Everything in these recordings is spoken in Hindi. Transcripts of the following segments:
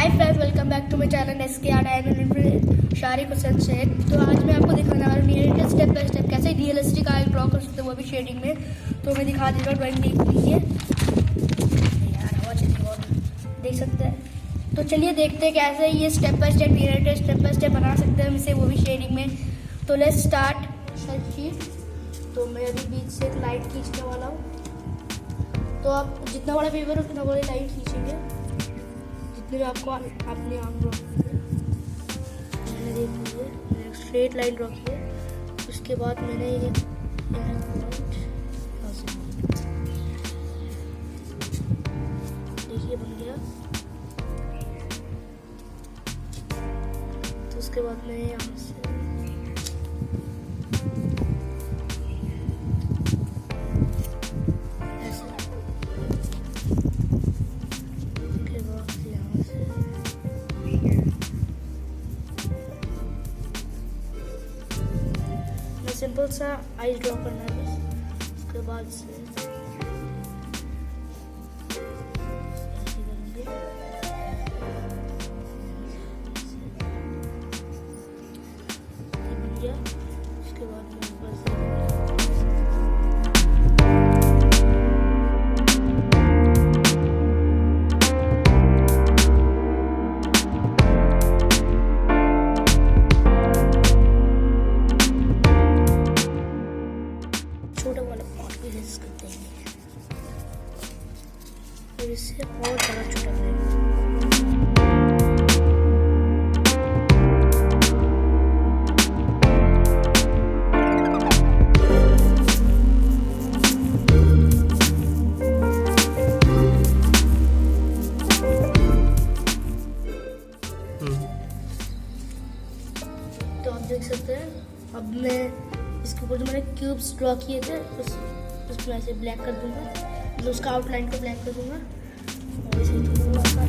Hi friends, welcome back to my channel Shariq Hussain Shaikh. तो आज मैं आपको दिखाने वाला हूँ स्टेप बाय स्टेप कैसे रियलिस्टिक आर्ट ड्रॉ कर सकते हैं, वो भी शेडिंग में। तो मैं दिखा दूँगा, ड्राइंग देख लीजिए यार, हवा चली बहुत, देख सकते हैं। तो चलिए देखते हैं कैसे ये स्टेप बाय स्टेप बना सकते हैं हम इसे, वो भी शेडिंग में। तो लेट्स स्टार्ट। तो मैं अभी बीच से एक लाइन खींचने वाला हूँ। तो आप जितना बड़ा पेपर हो उतना बड़ी लाइन खींचेंगे, जितने भी आपको अपने आम ड्रॉ मैंने देख लीजिए, स्ट्रेट लाइन ड्रॉ की है। उसके बाद मैंने ये देखिए बन गया। तो उसके बाद मैं यहाँ से सिंपल सा आइज ड्रॉ करना है बस। उसके बाद से ऐसे करेंगे, उसके बाद में बस छोटा वाला पॉट भी रेस करते हैं और इससे और ज़्यादा छोटा करेंगे। तो आप देख सकते हैं, अब मैं इसके ऊपर जो मैंने क्यूब्स ड्रॉ किए थे उसमें ऐसे ब्लैक कर दूंगा, तो उसका आउटलाइन को ब्लैक कर दूंगा और इसे थोड़ा सा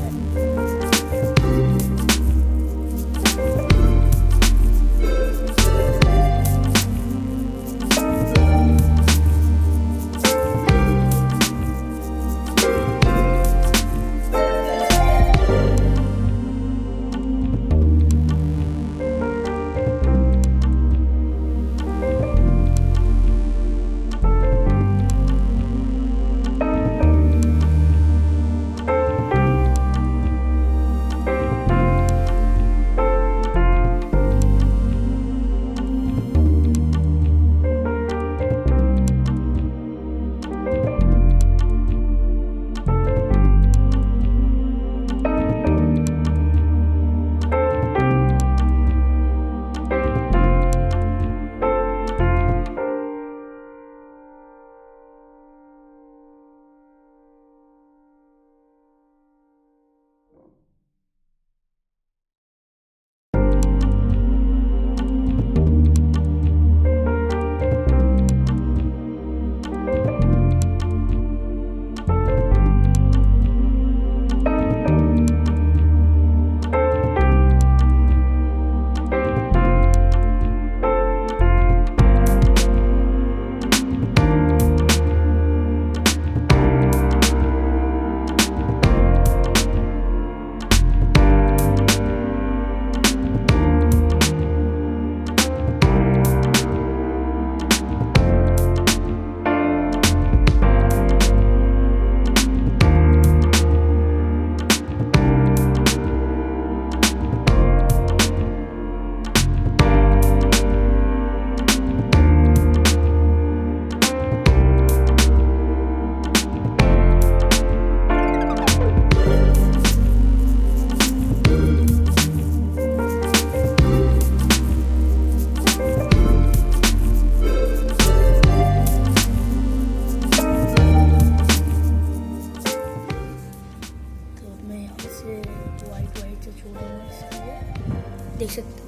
देख सकते हैं।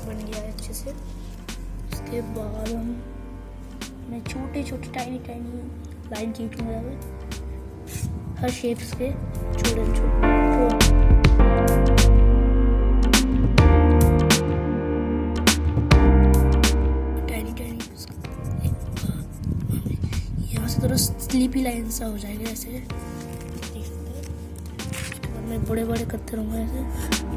बन गया है अच्छे से। उसके बाद मैं छोटे छोटे टाइनी लाइन खींचूंगा हर शेप्स के, छोटे छोटे। यहाँ से थोड़ा स्लीपी लाइन सा हो जाएगा ऐसे, देख सकते हैं। उसके बाद मैं बड़े बड़े करते रहूँगा ऐसे।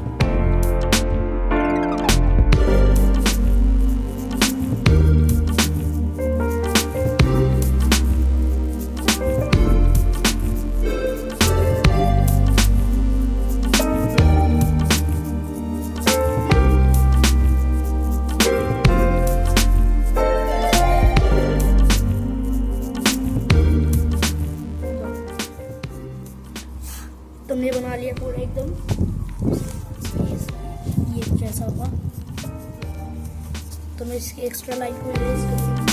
तुमने बना लिया पूरा एकदम, ये कुछ ऐसा होगा। तो मैं इसकी एक्स्ट्रा लाइन को इरेज करूँगी।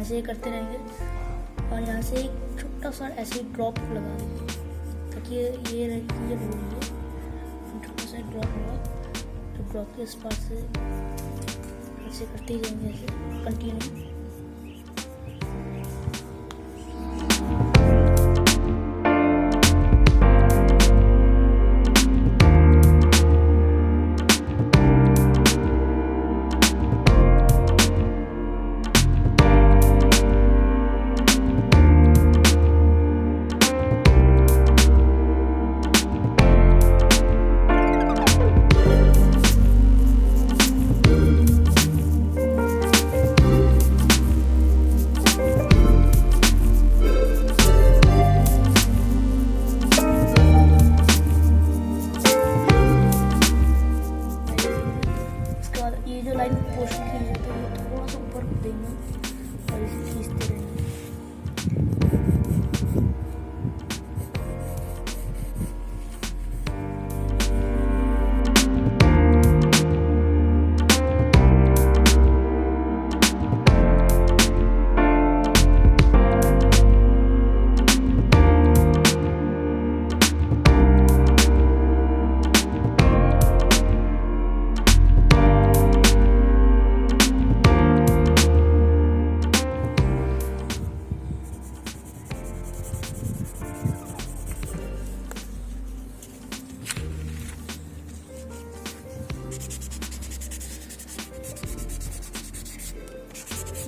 ऐसे करते रहेंगे और यहाँ से एक छोटा सा ऐसे ड्रॉप लगा देंगे ताकि ये हो रही है। छोटा सा ड्रॉप होगा तो ड्रॉप के इस पास से ऐसे करते ही जाएंगे ऐसे कंटिन्यू।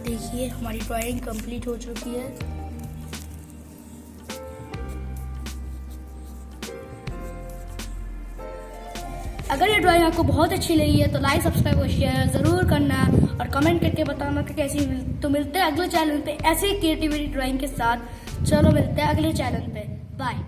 देखिए हमारी ड्राइंग कंप्लीट हो चुकी है। अगर ये ड्राइंग आपको बहुत अच्छी लगी है तो लाइक सब्सक्राइब और शेयर ज़रूर करना और कमेंट करके बताना कि कैसी। तो मिलते हैं अगले चैनल पे ऐसे ही क्रिएटिविटी ड्राइंग के साथ। चलो मिलते हैं अगले चैनल पे, बाय।